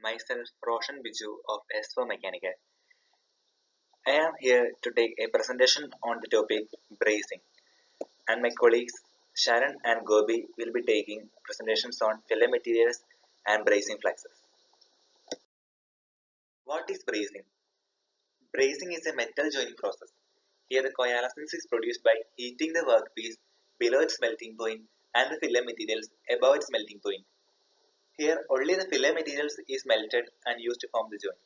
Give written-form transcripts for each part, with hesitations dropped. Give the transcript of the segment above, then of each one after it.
Myself, Roshan Biju of S4 Mechanical. I am here to take a presentation on the topic bracing, and my colleagues Sharon and Gobi will be taking presentations on filler materials and bracing flexes. What is bracing? Bracing is a metal joining process. Here, the coalescence is produced by heating the workpiece below its melting point and the filler materials above its melting point. Here, only the filler materials is melted and used to form the joint.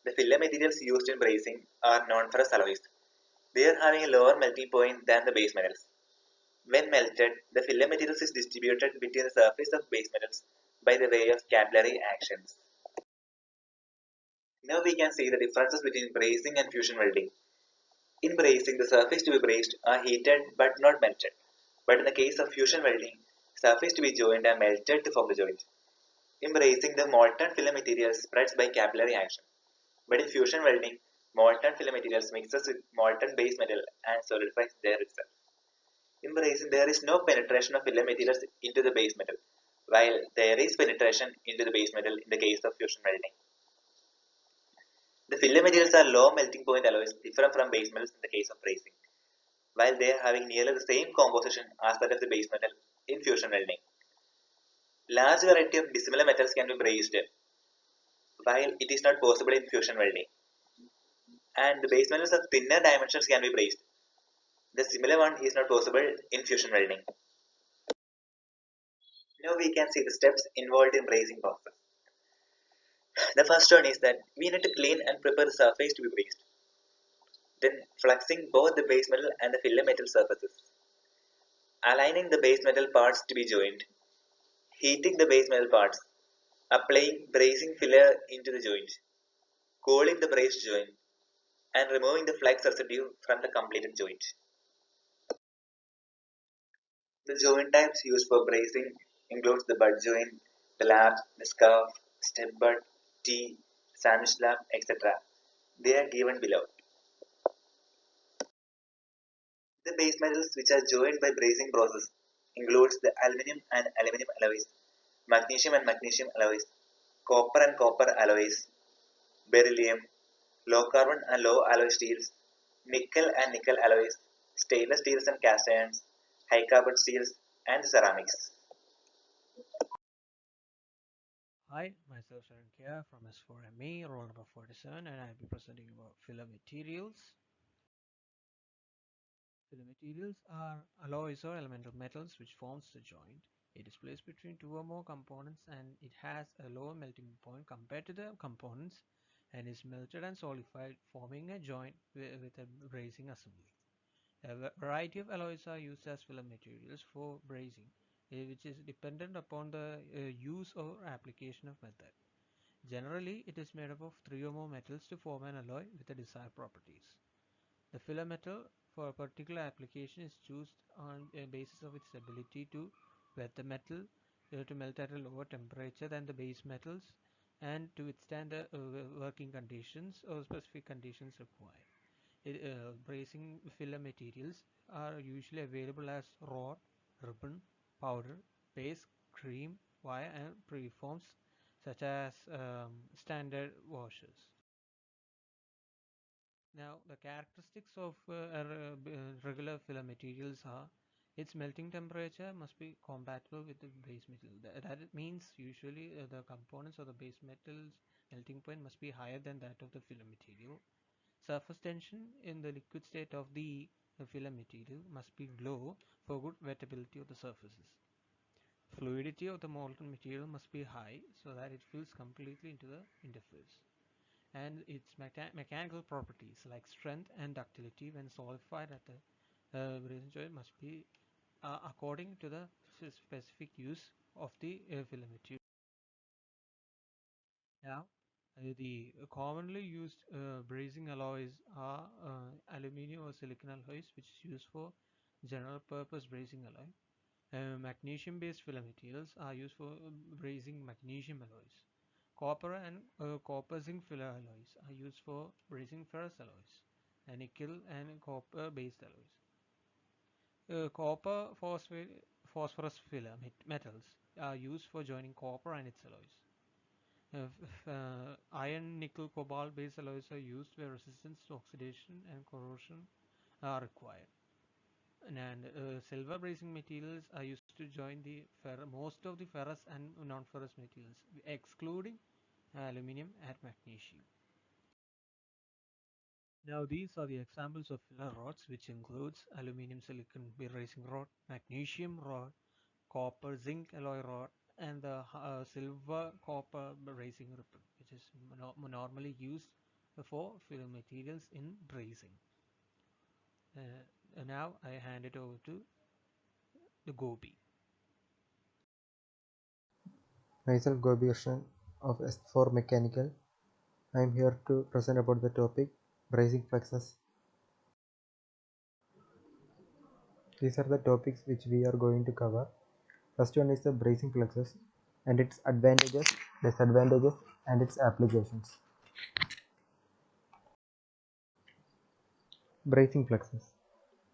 The filler materials used in bracing are non-ferrous alloys. They are having a lower melting point than the base metals. When melted, the filler materials is distributed between the surface of base metals by the way of capillary actions. Now we can see the differences between bracing and fusion welding. In bracing, the surface to be braced are heated but not melted. But in the case of fusion welding, surface to be joined are melted to form the joint. In bracing, the molten filler material spreads by capillary action. But in fusion welding, molten filler materials mixes with molten base metal and solidifies there itself. In bracing, there is no penetration of filler materials into the base metal, while there is penetration into the base metal in the case of fusion welding. The filler materials are low melting point alloys different from base metals in the case of bracing, while they are having nearly the same composition as that of the base metal in fusion welding. Large variety of dissimilar metals can be brazed, while it is not possible in fusion welding. And the base metals of thinner dimensions can be brazed. The similar one is not possible in fusion welding. Now we can see the steps involved in brazing process. The first one is that we need to clean and prepare the surface to be brazed. Then flexing both the base metal and the filler metal surfaces. Aligning the base metal parts to be joined. Heating the base metal parts. Applying brazing filler into the joint. Cooling the brazed joint. And removing the flex residue from the completed joint. The joint types used for brazing includes the butt joint, the lap, the scarf, step butt, T, sandwich lap, etc. They are given below. The base metals which are joined by brazing process includes the aluminum and aluminum alloys, magnesium and magnesium alloys, copper and copper alloys, beryllium, low carbon and low alloy steels, nickel and nickel alloys, stainless steels and cast irons, high carbon steels, and ceramics. Hi, myself Sharon here from S4ME, roll number 47, and I'll be presenting about filler materials. Filler materials are alloys or elemental metals which forms the joint. It is placed between two or more components and it has a lower melting point compared to the components and is melted and solidified, forming a joint with a brazing assembly. A variety of alloys are used as filler materials for brazing, which is dependent upon the use or application of method. Generally, it is made up of three or more metals to form an alloy with the desired properties. The filler metal for a particular application is chosen on a basis of its ability to wet the metal, to melt at a lower temperature than the base metals, and to withstand the working conditions or specific conditions required. Bracing filler materials are usually available as rod, ribbon, powder, paste, cream, wire, and preforms such as standard washers. Now, the characteristics of regular filler materials are its melting temperature must be compatible with the base metal. That means usually the components of the base metal's melting point must be higher than that of the filler material. Surface tension in the liquid state of the filler material must be low for good wettability of the surfaces. Fluidity of the molten material must be high so that it fills completely into the interface. And its mechanical properties like strength and ductility when solidified at the brazing joint must be according to the specific use of the filler material. Now, the commonly used brazing alloys are aluminum or silicon alloys, which is used for general purpose brazing alloy. Magnesium based filler materials are used for brazing magnesium alloys. Copper and copper zinc filler alloys are used for brazing ferrous alloys. And nickel and copper based alloys. Copper phosphorus filler metals are used for joining copper and its alloys. Iron, nickel, cobalt based alloys are used where resistance to oxidation and corrosion are required. And silver bracing materials are used to join the most of the ferrous and non-ferrous materials, excluding aluminum and magnesium. Now these are the examples of filler rods, which includes aluminum silicon bracing rod, magnesium rod, copper zinc alloy rod, and the silver copper bracing ripple, which is normally used for filler materials in bracing. Now I hand it over to the Gobi. Myself Gobi Krishnan of S4 Mechanical. I am here to present about the topic bracing flexes. These are the topics which we are going to cover. First one is the bracing flexes and its advantages, disadvantages and its applications. Bracing flexes.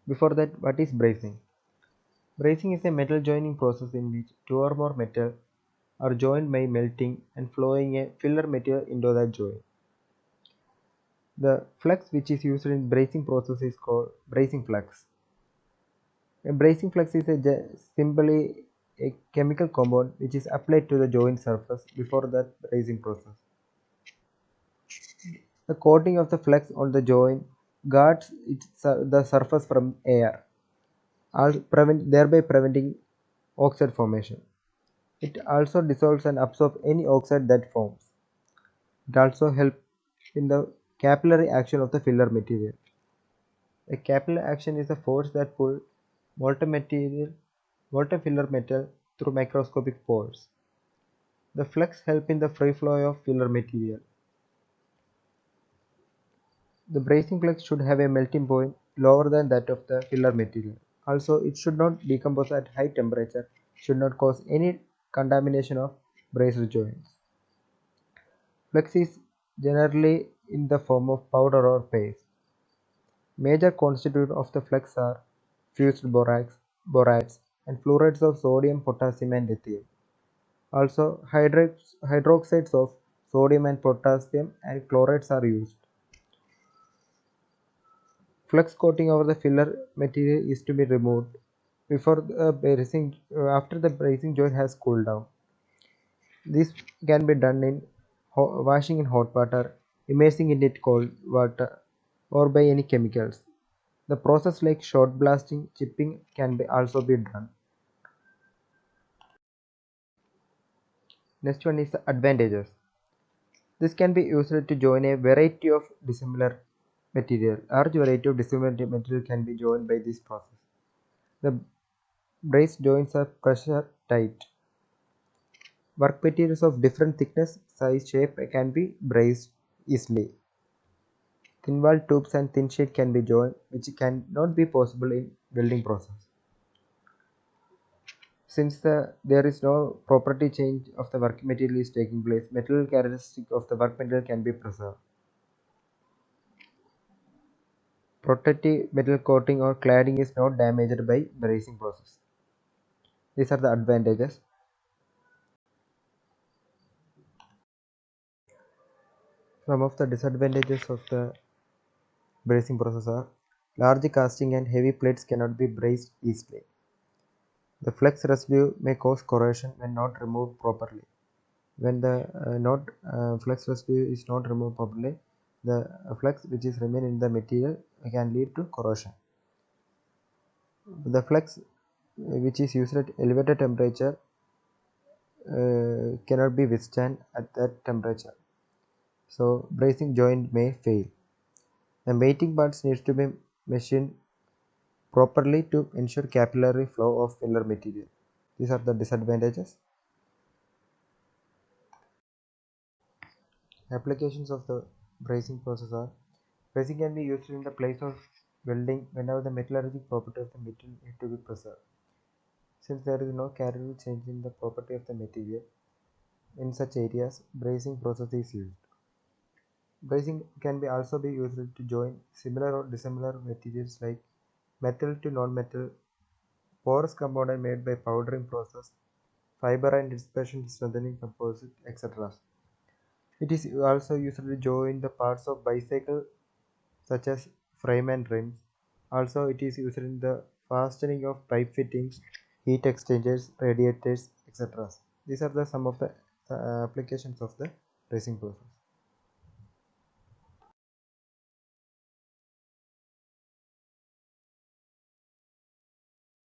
Before that, what is bracing? Bracing is a metal joining process in which two or more metal are joined by melting and flowing a filler material into that joint. The flex which is used in bracing process is called bracing flex. A bracing flux is simply a chemical compound which is applied to the joint surface before the bracing process. The coating of the flux on the joint guards the surface from air, thereby preventing oxide formation. It also dissolves and absorbs any oxide that forms. It also helps in the capillary action of the filler material. A capillary action is the force that pulls molten filler metal through microscopic pores. The flux helps in the free flow of filler material. The bracing flux should have a melting point lower than that of the filler material. Also, it should not decompose at high temperature, should not cause any contamination of braced joints. Flux is generally in the form of powder or paste. Major constituents of the flux are fused borax, and fluorides of sodium, potassium, and lithium. Also, hydroxides of sodium and potassium and chlorides are used. Flux coating over the filler material is to be removed after the bracing joint has cooled down. This can be done in washing in hot water, immersing in it cold water, or by any chemicals. The process like shot blasting, chipping can also be done. Next one is the advantages. This can be used to join a variety of dissimilar material. Large variety of dissimilar material can be joined by this process. The braced joints are pressure tight. Work materials of different thickness, size, shape can be braced easily. Thin wall tubes and thin sheet can be joined, which cannot be possible in welding process. Since there is no property change of the work material is taking place, material characteristic of the work material can be preserved. Protective metal coating or cladding is not damaged by bracing process. These are the advantages. Some of the disadvantages of the bracing process are large casting and heavy plates cannot be braced easily. The flex residue may cause corrosion when not removed properly. When the flex residue is not removed properly, the flex which is remain in the material can lead to corrosion. The flex which is used at elevated temperature cannot be withstand at that temperature, so bracing joint may fail. The mating parts needs to be machined properly to ensure capillary flow of filler material. These are the disadvantages. Applications of the bracing process are: bracing can be used in the place of welding whenever the metallurgic property of the material is to be preserved. Since there is no cardinal change in the property of the material, in such areas, bracing process is used. Bracing can also be used to join similar or dissimilar materials like metal to non-metal, porous component made by powdering process, fiber and dispersion strengthening composite, etc. It is also used to join the parts of bicycle such as frame and rims. Also, it is used in the fastening of pipe fittings, heat exchangers, radiators, etc. These are the some of the applications of the bracing process.